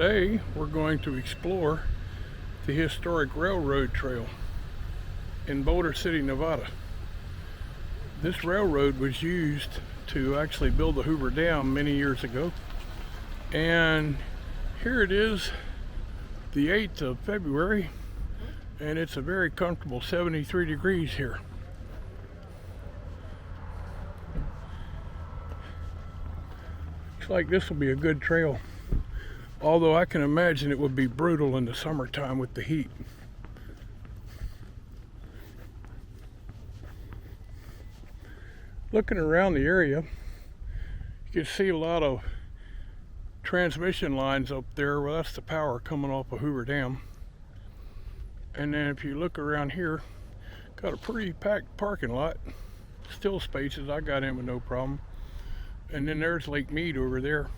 Today we're going to explore the historic railroad trail in Boulder City, Nevada. This railroad was used to actually build the Hoover Dam many years ago, and here it is, the 8th of February, and it's a very comfortable 73 degrees here. Looks like this will be a good trail, although I can imagine it would be brutal in the summertime with the heat. Looking around the area, you can see a lot of transmission lines up there. Well, that's the power coming off of Hoover Dam. And then if you look around here, got a pretty packed parking lot. Still spaces, I got in with no problem. And then there's Lake Mead over there.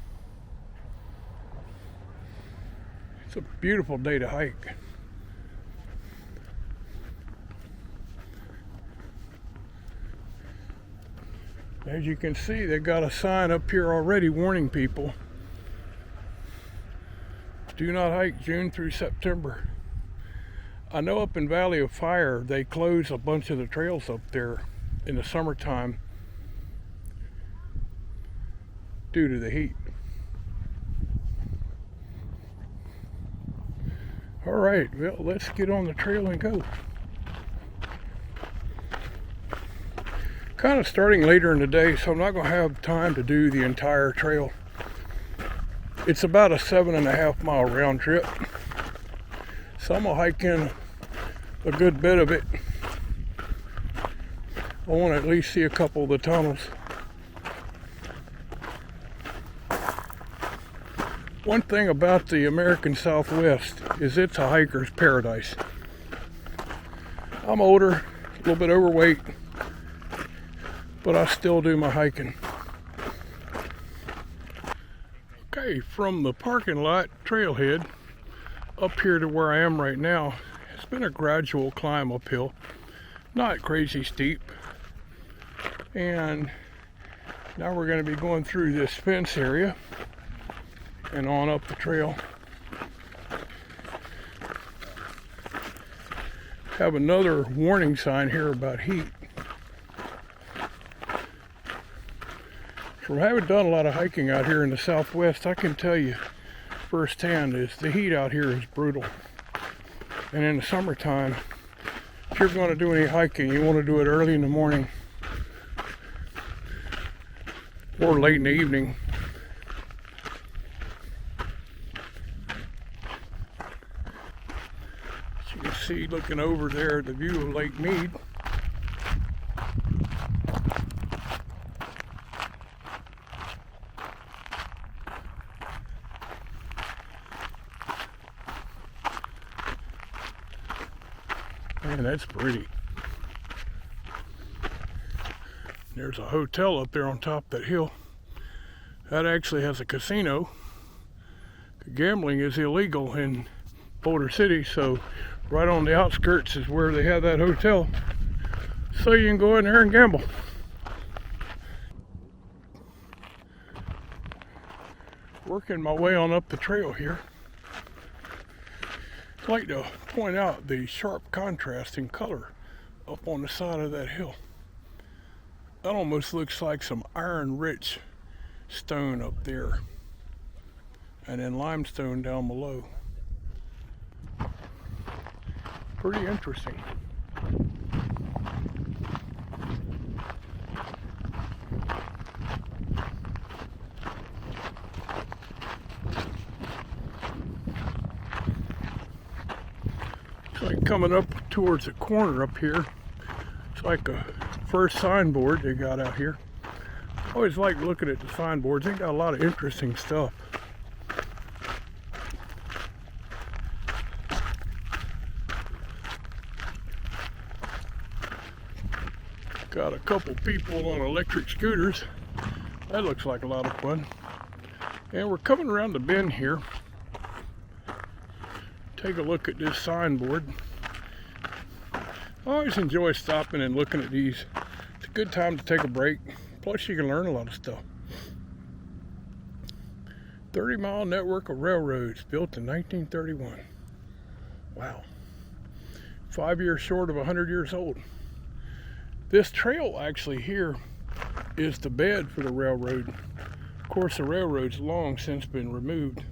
It's a beautiful day to hike. As you can see, they got a sign up here already warning people, do not hike June through September. I know up in Valley of Fire, they close a bunch of the trails up there in the summertime due to the heat. All right, well, let's get on the trail and go. Kind of starting later in the day, so I'm not going to have time to do the entire trail. It's about a 7.5 mile round trip, so I'm going to hike in a good bit of it. I want to at least see a couple of the tunnels. One thing about the American Southwest is it's a hiker's paradise. I'm older, a little bit overweight, but I still do my hiking. Okay, from the parking lot trailhead up here to where I am right now, it's been a gradual climb uphill, not crazy steep. And now we're going to be going through this fence area and on up the trail. Have another warning sign here about heat. From having done a lot of hiking out here in the Southwest, I can tell you firsthand is the heat out here is brutal. And in the summertime, if you're going to do any hiking, you want to do it early in the morning or late in the evening. As you can see, looking over there, the view of Lake Mead. Man, that's pretty. There's a hotel up there on top of that hill. That actually has a casino. Gambling is illegal in Boulder City, so right on the outskirts is where they have that hotel. So you can go in there and gamble. Working my way on up the trail here. I'd like to point out the sharp contrast in color up on the side of that hill. That almost looks like some iron-rich stone up there, and then limestone down below. Pretty interesting. Like coming up towards the corner up here, it's like a first signboard they got out here. I always like looking at the signboards. They got a lot of interesting stuff. Got a couple people on electric scooters. That looks like a lot of fun. And we're coming around the bend here. Take a look at this signboard. I always enjoy stopping and looking at these. It's a good time to take a break. Plus you can learn a lot of stuff. 30-mile network of railroads built in 1931. Wow. 5 years short of 100 years old. This trail actually here is the bed for the railroad. Of course, the railroad's long since been removed.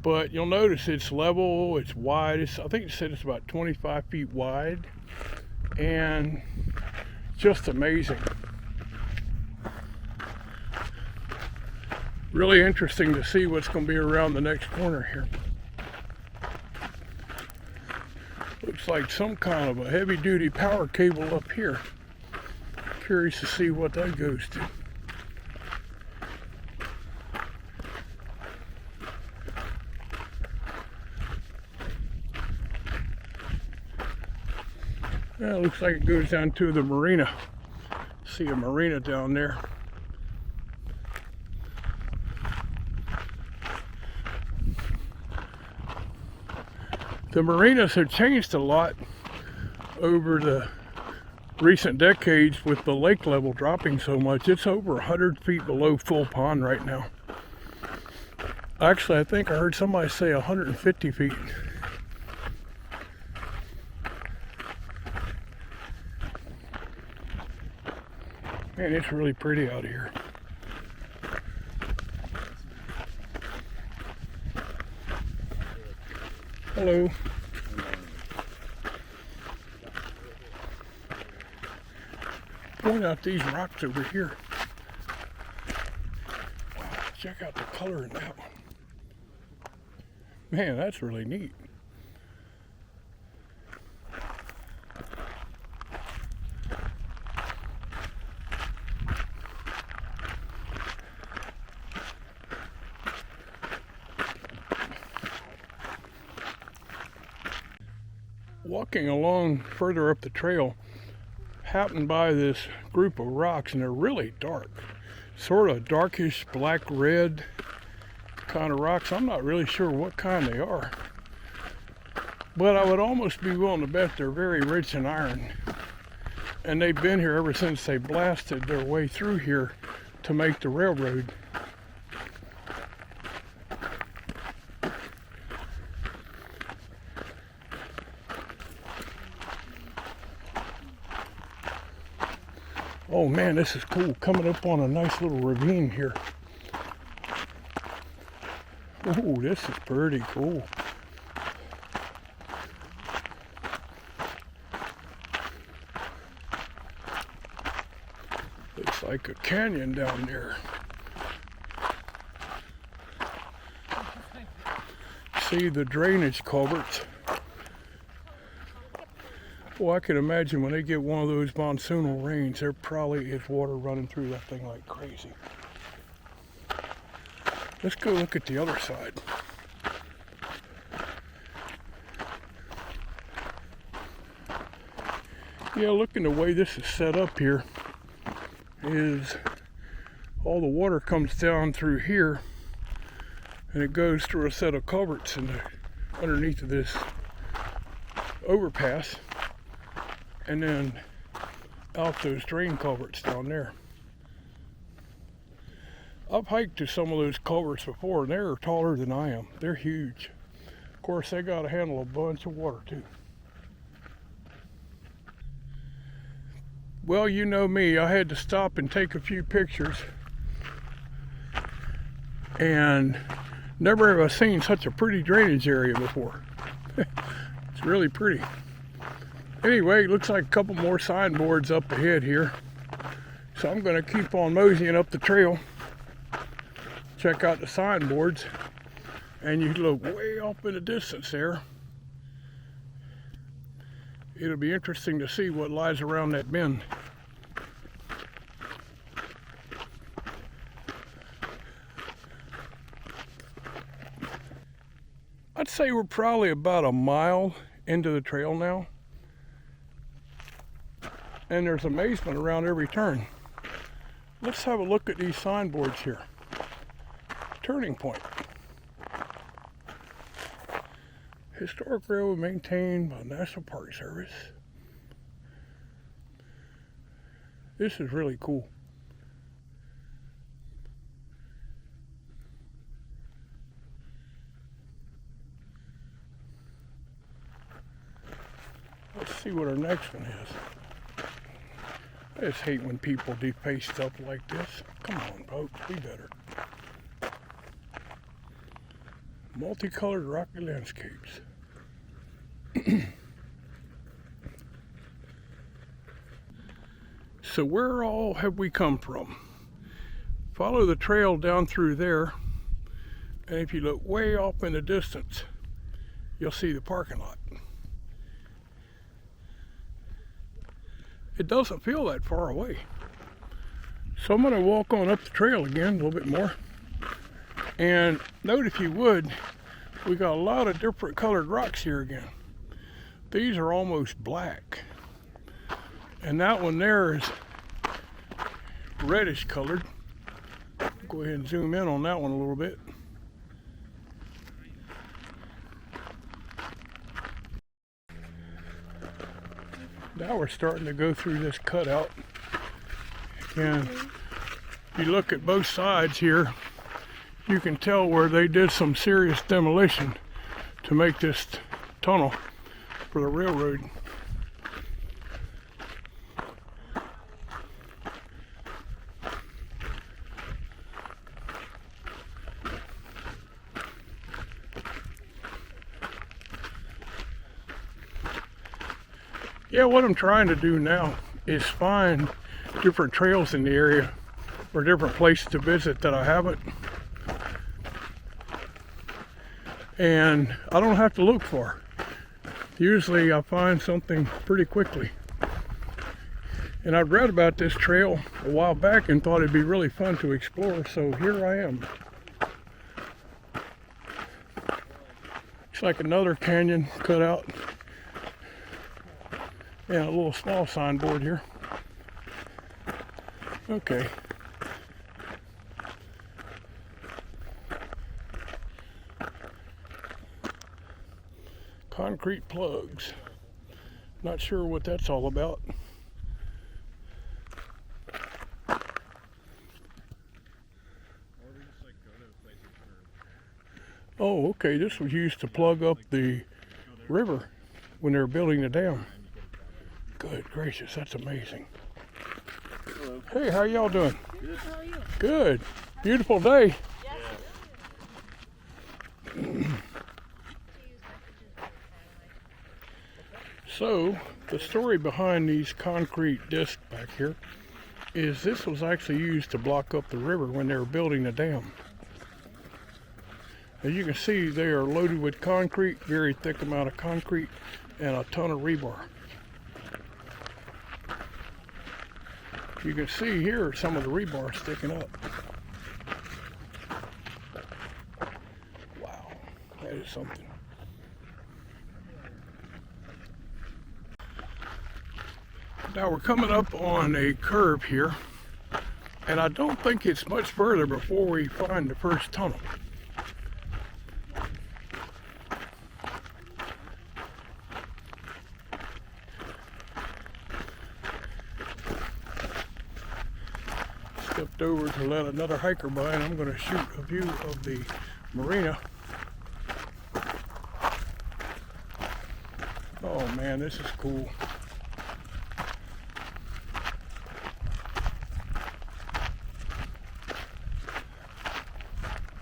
But you'll notice it's level, it's wide. I think it said it's about 25 feet wide. And just amazing. Really interesting to see what's going to be around the next corner here. Looks like some kind of a heavy-duty power cable up here. Curious to see what that goes to. Yeah, it looks like it goes down to the marina. See a marina down there. The marinas have changed a lot over the recent decades with the lake level dropping so much. It's over 100 feet below full pond right now. Actually, I think I heard somebody say 150 feet. Man, it's really pretty out here. Hello. Point out these rocks over here. Wow, check out the color in that one. Man, that's really neat. Walking along further up the trail, happened by this group of rocks, and they're really dark, sort of darkish black red kind of rocks. I'm not really sure what kind they are, but I would almost be willing to bet they're very rich in iron, and they've been here ever since they blasted their way through here to make the railroad. Oh man, this is cool. Coming up on a nice little ravine here. Oh, this is pretty cool. Looks like a canyon down there. See the drainage culverts. Well, I can imagine when they get one of those monsoonal rains, there probably is water running through that thing like crazy. Let's go look at the other side. Yeah, looking the way this is set up here is all the water comes down through here and it goes through a set of culverts underneath of this overpass, and then out those drain culverts down there. I've hiked to some of those culverts before, and they're taller than I am. They're huge. Of course, they got to handle a bunch of water too. Well, you know me, I had to stop and take a few pictures, and never have I seen such a pretty drainage area before. It's really pretty. Anyway, looks like a couple more signboards up ahead here. So I'm going to keep on moseying up the trail. Check out the signboards. And you look way off in the distance there. It'll be interesting to see what lies around that bend. I'd say we're probably about a mile into the trail now. And there's amazement around every turn. Let's have a look at these signboards here. Turning point. Historic railroad maintained by National Park Service. This is really cool. what our next one is. I just hate when people do paste stuff like this. Come on, folks, be better. Multicolored rocky landscapes. So where all have we come from? Follow the trail down through there, and if you look way off in the distance, you'll see the parking lot. It doesn't feel that far away. So I'm going to walk on up the trail again a little bit more. And note, if you would, we got a lot of different colored rocks here again. These are almost black. And that one there is reddish colored. Go ahead and zoom in on that one a little bit. Now we're starting to go through this cutout. And if you look at both sides here, you can tell where they did some serious demolition to make this tunnel for the railroad. Yeah, what I'm trying to do now is find different trails in the area or different places to visit that I haven't. And I don't have to look far. Usually I find something pretty quickly. And I'd read about this trail a while back and thought it'd be really fun to explore, so here I am. Looks like another canyon cut out. And a little small signboard here. Okay. Concrete plugs. Not sure what that's all about. Oh, okay. This was used to plug up the river when they were building the dam. Good gracious, that's amazing. Hello. Hey, how y'all doing? Good, how are you? Good. Beautiful day. Yeah. So, the story behind these concrete discs back here is this was actually used to block up the river when they were building the dam. As you can see, they are loaded with concrete, very thick amount of concrete, and a ton of rebar. You can see here some of the rebar sticking up. Wow, that is something. Now we're coming up on a curve here, and I don't think it's much further before we find the first tunnel. Stepped over to let another hiker by, and I'm going to shoot a view of the marina. Oh man, this is cool.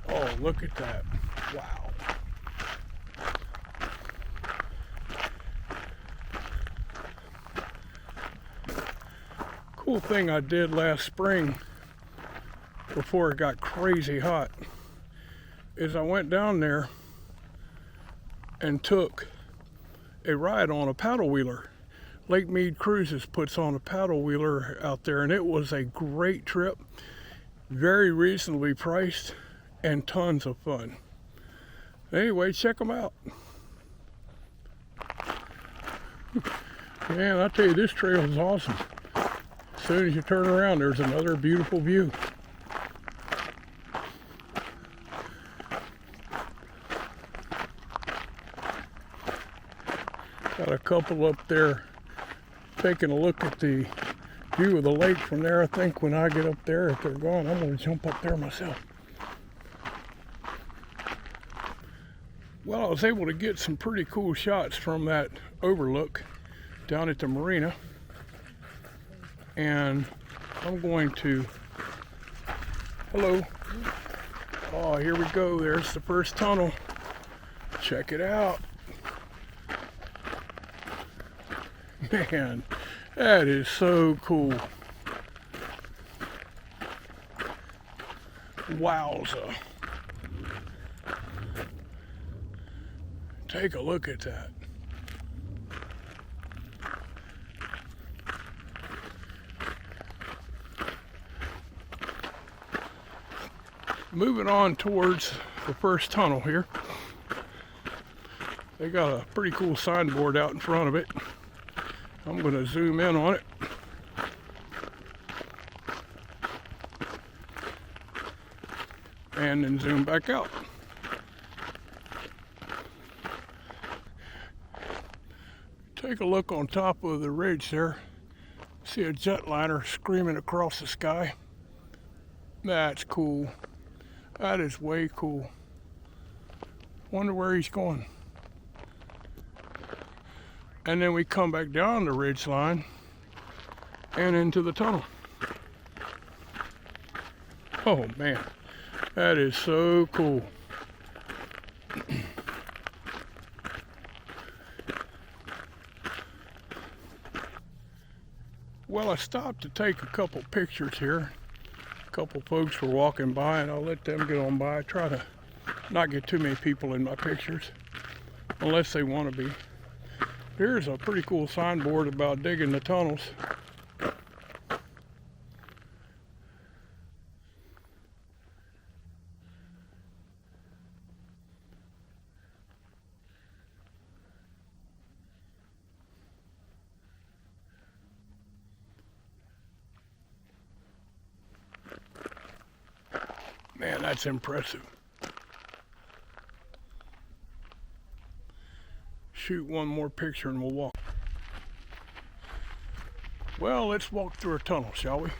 Oh, look at that. Wow. Cool thing I did last spring before it got crazy hot is I went down there and took a ride on a paddle wheeler. Lake Mead Cruises puts on a paddle wheeler out there, and it was a great trip, very reasonably priced and tons of fun. Anyway, check them out. Man, I tell you, this trail is awesome. As soon as you turn around, there's another beautiful view. Got a couple up there taking a look at the view of the lake from there. I think when I get up there, if they're gone, I'm going to jump up there myself. Well, I was able to get some pretty cool shots from that overlook down at the marina, and I'm going to, hello, oh, here we go, there's the first tunnel. Check it out. Man, that is so cool. Wowza. Take a look at that. Moving on towards the first tunnel here. They got a pretty cool signboard out in front of it. I'm going to zoom in on it. And then zoom back out. Take a look on top of the ridge there. See a jetliner screaming across the sky. That's cool. That is way cool. Wonder where he's going. And then we come back down the ridge line and into the tunnel. Oh man, that is so cool. Well, I stopped to take a couple pictures here. A couple folks were walking by, and I'll let them get on by. I try to not get too many people in my pictures, unless they want to be. Here's a pretty cool signboard about digging the tunnels. Man, that's impressive. Shoot one more picture and we'll walk. Well, let's walk through a tunnel, shall we?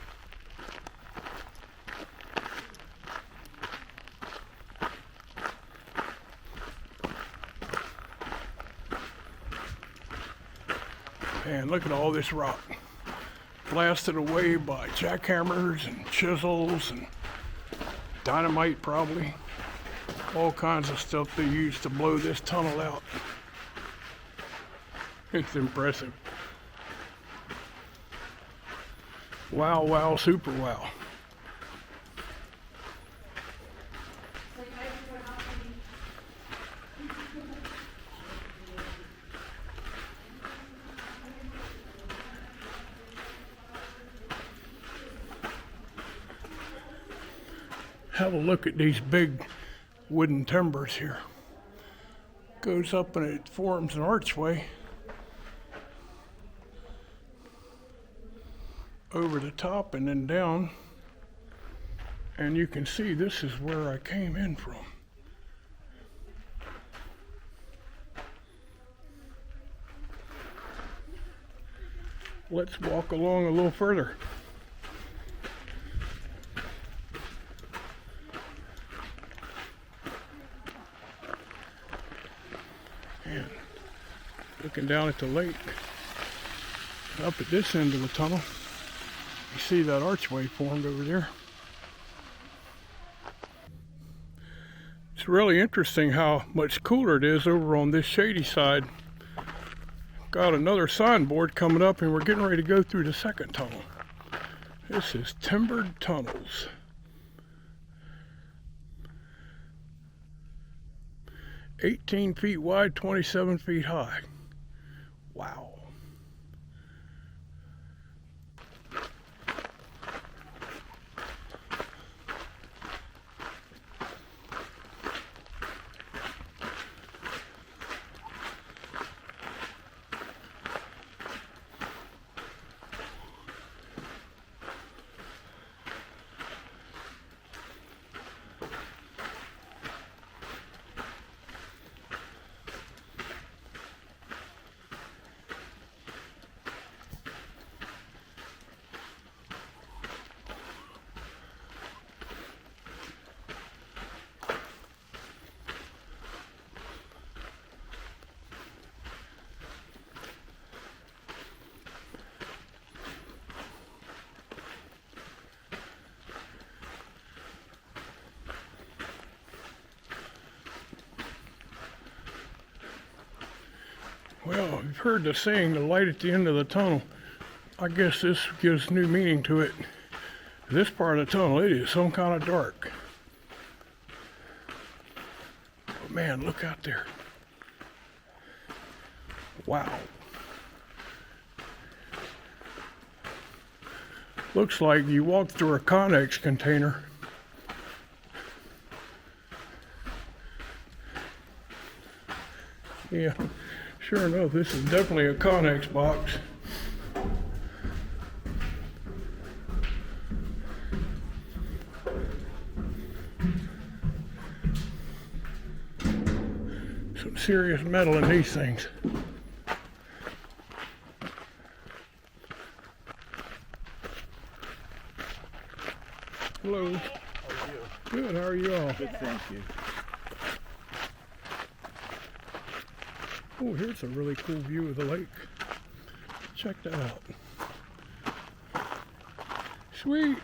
And look at all this rock. Blasted away by jackhammers and chisels and dynamite, probably. All kinds of stuff they use to blow this tunnel out. It's impressive. Wow, wow, super wow. Have a look at these big wooden timbers here. Goes up and it forms an archway over the top and then down, and you can see this is where I came in from. Let's walk along a little further. And looking down at the lake, up at this end of the tunnel, you see that archway formed over there. It's really interesting how much cooler it is over on this shady side. Got another signboard coming up and we're getting ready to go through the second tunnel. This is timbered tunnels. "18 feet wide, 27 feet high." Wow. Well, you've heard the saying, the light at the end of the tunnel. I guess this gives new meaning to it. This part of the tunnel, it is some kind of dark. But man, look out there. Wow. Looks like you walked through a Connex container. Yeah, sure enough, this is definitely a Connex box. Some serious metal in these things. Hello. How are you? Good, how are you all? Good, thank you. Oh, here's a really cool view of the lake. Check that out. Sweet.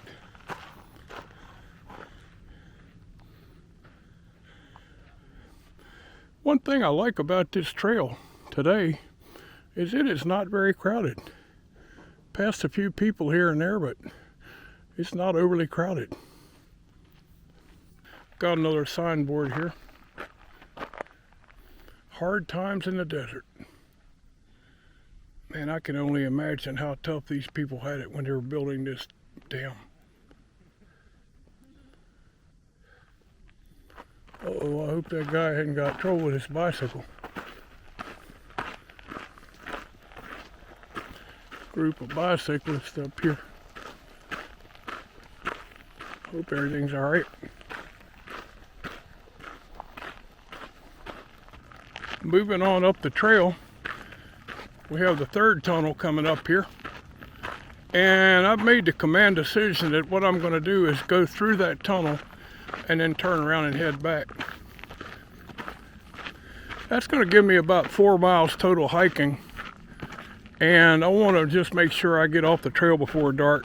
One thing I like about this trail today is it is not very crowded. Passed a few people here and there, but it's not overly crowded. Got another signboard here. Hard times in the desert. Man, I can only imagine how tough these people had it when they were building this dam. Uh-oh, I hope that guy hadn't got trouble with his bicycle. Group of bicyclists up here. Hope everything's all right. Moving on up the trail, we have the third tunnel coming up here. And I've made the command decision that what I'm going to do is go through that tunnel and then turn around and head back. That's going to give me about 4 miles total hiking. And I want to just make sure I get off the trail before dark.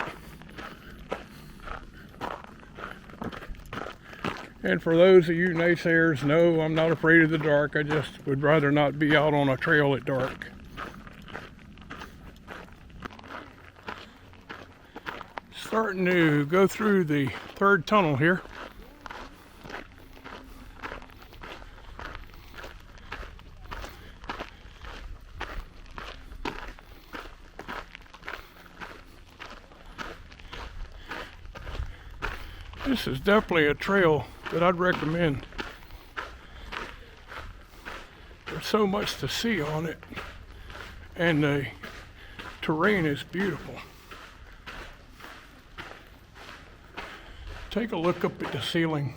And for those of you naysayers, no, I'm not afraid of the dark. I just would rather not be out on a trail at dark. Starting to go through the third tunnel here. This is definitely a trail that I'd recommend. There's so much to see on it, and the terrain is beautiful. Take a look up at the ceiling.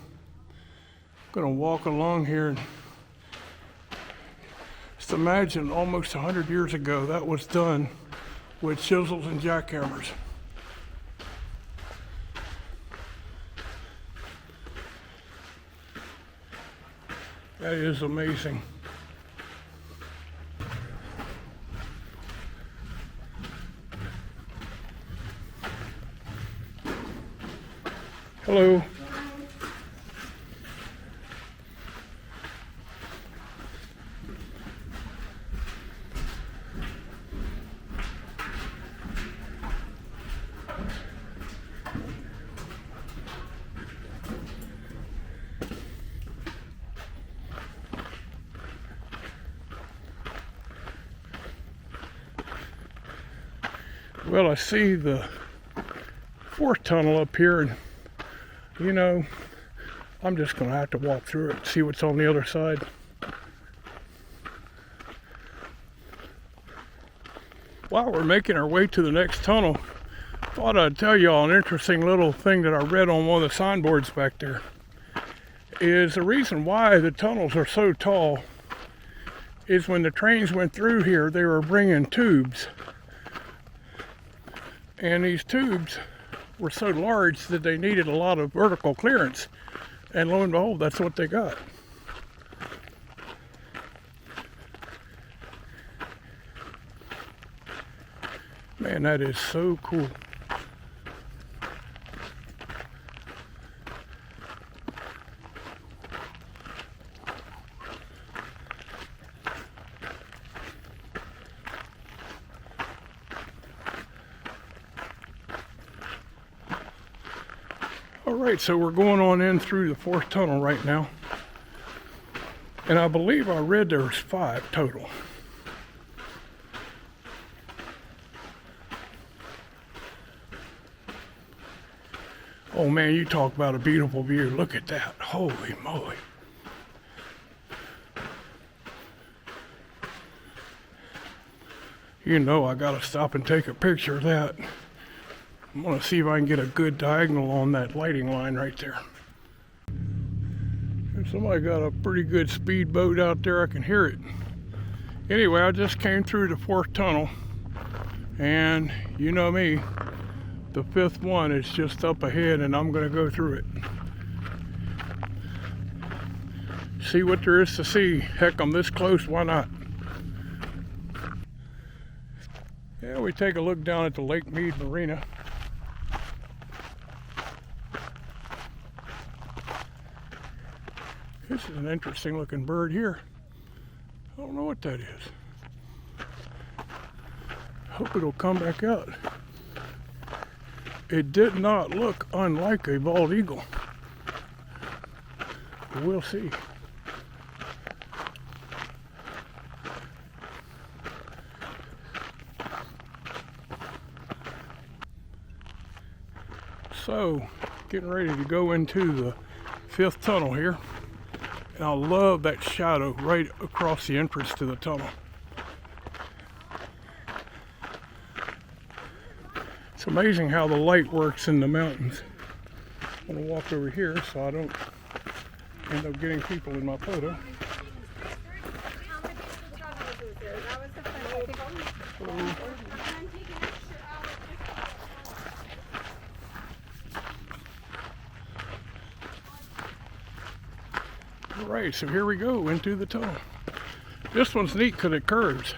I'm gonna walk along here and just imagine almost 100 years ago that was done with chisels and jackhammers. That is amazing. Hello. Well, I see the fourth tunnel up here, and you know, I'm just going to have to walk through it and see what's on the other side. While we're making our way to the next tunnel, I thought I'd tell y'all an interesting little thing that I read on one of the signboards back there. Is the reason why the tunnels are so tall is when the trains went through here, they were bringing tubes. And these tubes were so large that they needed a lot of vertical clearance. And lo and behold, that's what they got. Man, that is so cool. All right, so we're going on in through the fourth tunnel right now. And I believe I read there was 5 total. Oh man, you talk about a beautiful view. Look at that. Holy moly. You know I gotta stop and take a picture of that. I'm gonna see if I can get a good diagonal on that lighting line right there. Somebody got a pretty good speedboat out there. I can hear it. Anyway, I just came through the 4th tunnel, and you know me, the 5th one is just up ahead, and I'm gonna go through it. See what there is to see. Heck, I'm this close, why not? Yeah, we take a look down at the Lake Mead Marina. This is an interesting looking bird here. I don't know what that is. Hope it'll come back out. It did not look unlike a bald eagle. But we'll see. So, getting ready to go into the 5th tunnel here. And I love that shadow right across the entrance to the tunnel. It's amazing how the light works in the mountains. I'm gonna walk over here so I don't end up getting people in my photo. Alright, so here we go into the tunnel. This one's neat because it curves.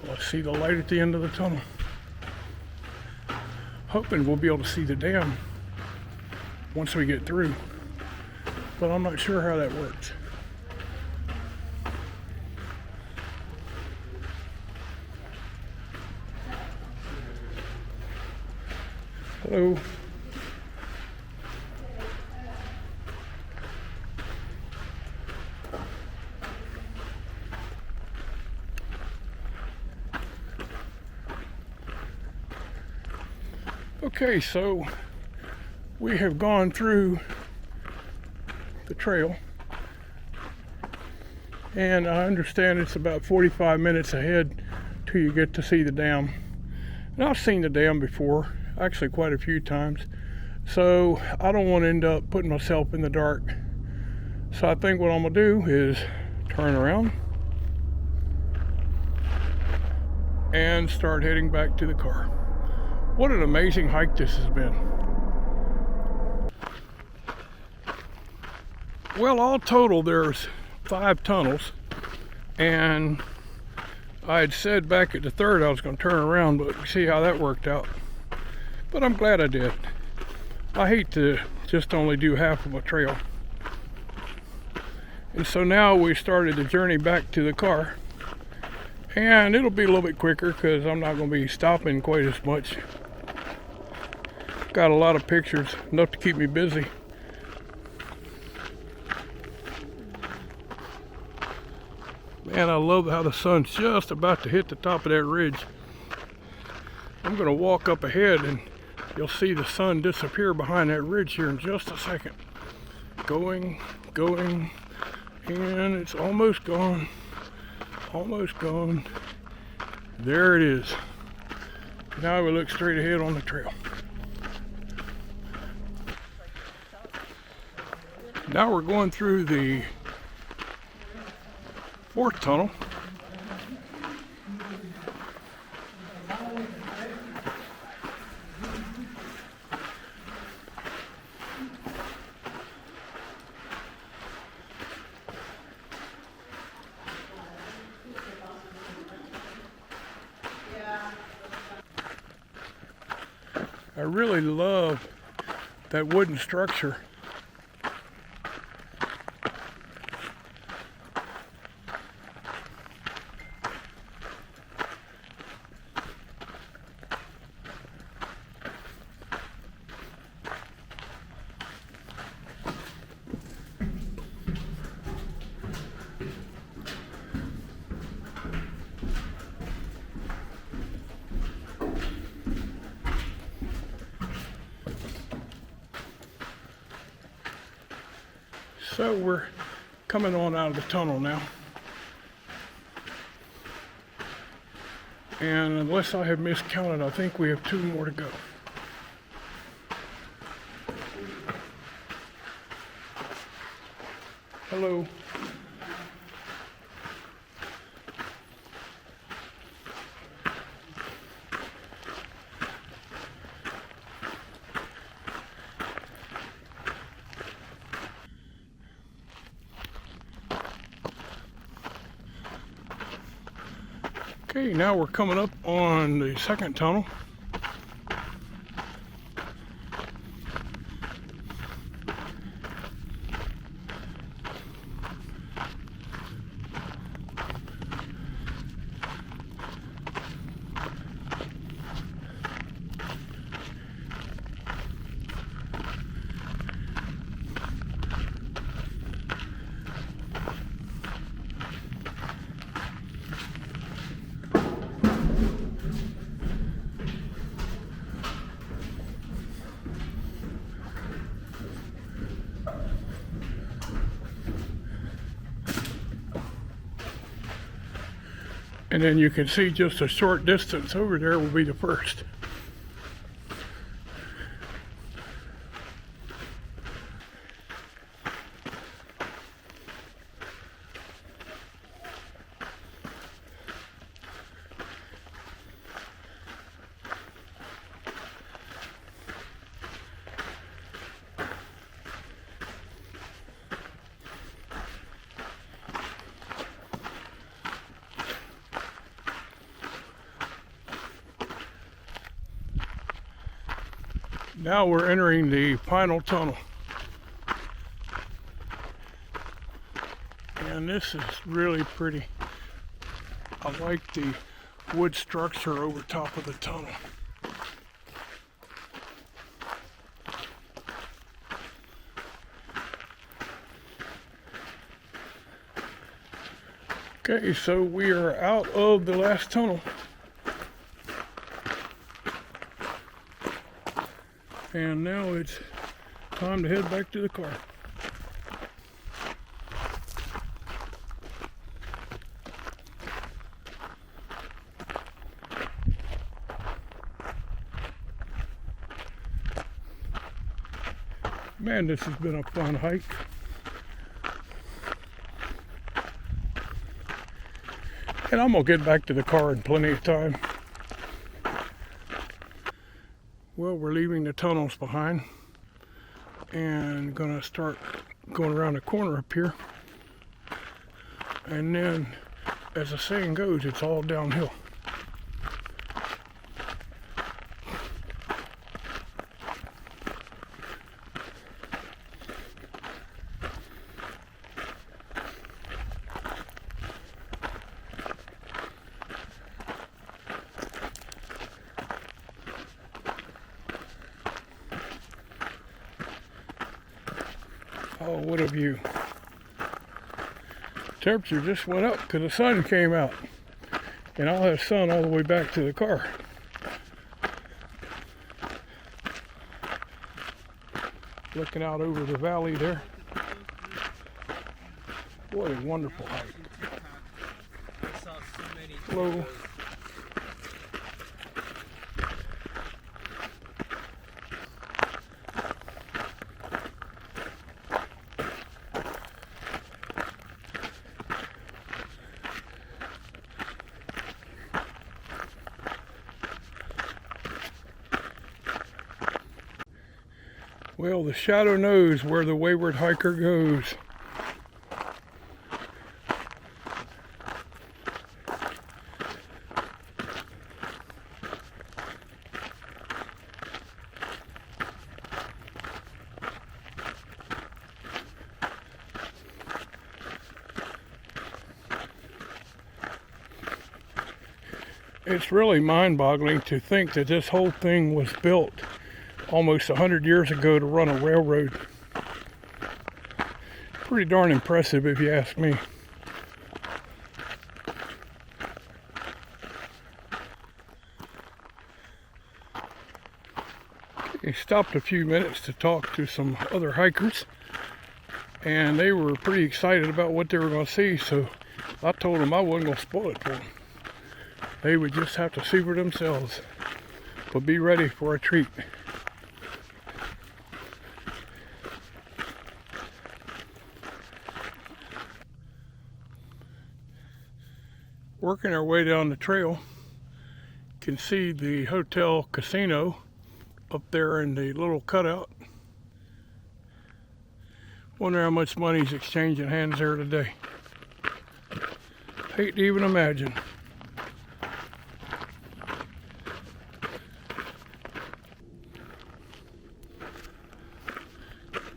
Let's see the light at the end of the tunnel. Hoping we'll be able to see the dam once we get through, but I'm not sure how that works. Hello. Okay, so we have gone through the trail, and I understand it's about 45 minutes ahead till you get to see the dam. And I've seen the dam before, actually quite a few times, so I don't want to end up putting myself in the dark. So I think what I'm gonna do is turn around and start heading back to the car. What an amazing hike this has been. Well, all total there's 5 tunnels, and I had said back at the 3rd I was going to turn around, but see how that worked out. But I'm glad I did. I hate to just only do half of a trail. And so now we started the journey back to the car, and it'll be a little bit quicker because I'm not going to be stopping quite as much. Got a lot of pictures, enough to keep me busy. Man, I love how the sun's just about to hit the top of that ridge. I'm gonna walk up ahead and you'll see the sun disappear behind that ridge here in just a second. Going, and it's almost gone. Almost gone. There it is. Now we look straight ahead on the trail. Now we're going through the 4th tunnel. I really love that wooden structure. So we're coming on out of the tunnel now. And unless I have miscounted, I think we have 2 more to go. Hello. Okay, now we're coming up on the second tunnel. And then you can see just a short distance over there will be the first. Now we're entering the final tunnel. And this is really pretty. I like the wood structure over top of the tunnel. Okay, so we are out of the last tunnel. And now it's time to head back to the car. Man, this has been a fun hike. And I'm gonna get back to the car in plenty of time. Well, we're leaving the tunnels behind and gonna start going around the corner up here. And then, as the saying goes, it's all downhill. Oh, what a view. Temperature just went up because the sun came out. And I'll have sun all the way back to the car. Looking out over the valley there. What a wonderful hike. Hello. Well, the shadow knows where the wayward hiker goes. It's really mind-boggling to think that this whole thing was built almost 100 years ago to run a railroad. Pretty darn impressive if you ask me. We stopped a few minutes to talk to some other hikers, and they were pretty excited about what they were going to see, so I told them I wasn't going to spoil it for them. They would just have to see for themselves, but be ready for a treat. Working our way down the trail, you can see the hotel casino up there in the little cutout. Wonder how much money's exchanging hands there today. Hate to even imagine.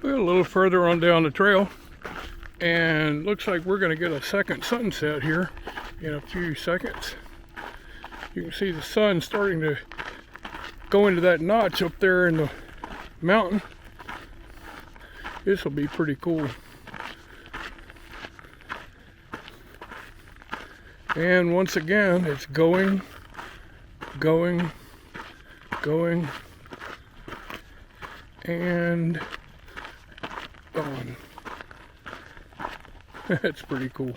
We're a little further on down the trail, and looks like we're going to get a second sunset here in a few seconds. You can see the sun starting to go into that notch up there in the mountain. This will be pretty cool. And once again, it's going, and gone. That's pretty cool.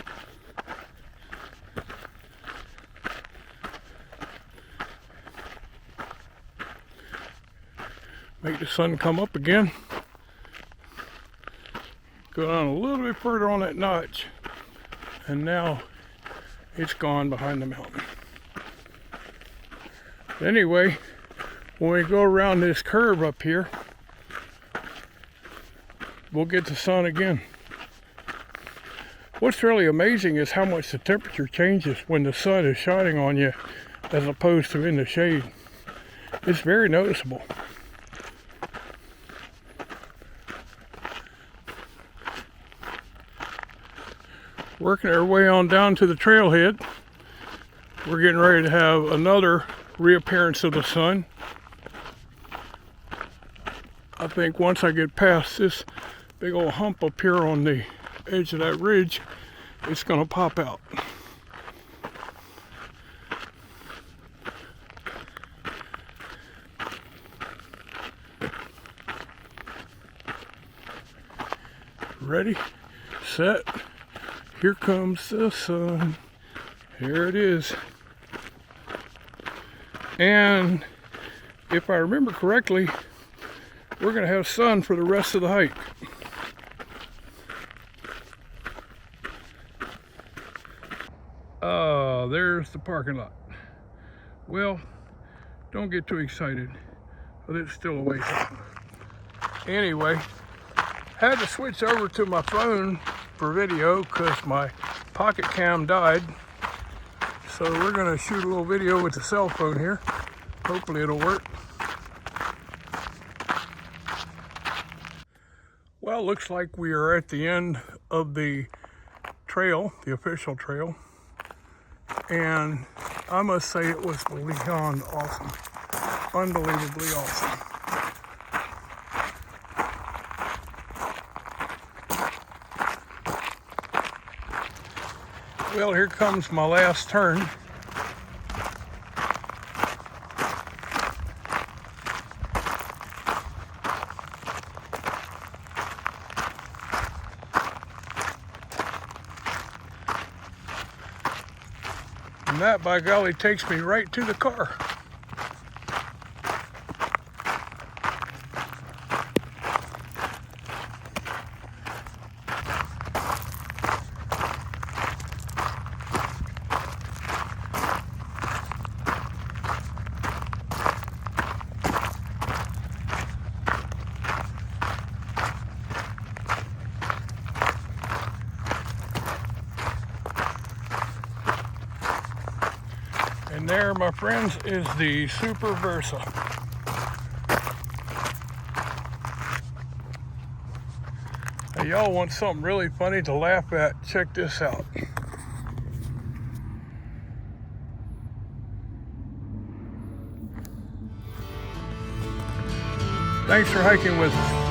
Make the sun come up again. Go down a little bit further on that notch, and now it's gone behind the mountain. But anyway, when we go around this curve up here, we'll get the sun again. What's really amazing is how much the temperature changes when the sun is shining on you as opposed to in the shade. It's very noticeable. Working our way on down to the trailhead. We're getting ready to have another reappearance of the sun. I think once I get past this big old hump up here on the edge of that ridge, it's going to pop out. Ready, set. Here comes the sun. Here it is. And if I remember correctly, we're going to have sun for the rest of the hike. There's the parking lot. Well, don't get too excited, but it's still a ways off. Anyway, had to switch over to my phone for video because my pocket cam died. So we're going to shoot a little video with the cell phone here. Hopefully it'll work. Well, looks like we are at the end of the trail, the official trail. And I must say it was beyond awesome. Unbelievably awesome. Well, here comes my last turn. And that, by golly, takes me right to the car. And there, my friends, is the Super Versa. Now, y'all want something really funny to laugh at? Check this out. Thanks for hiking with us.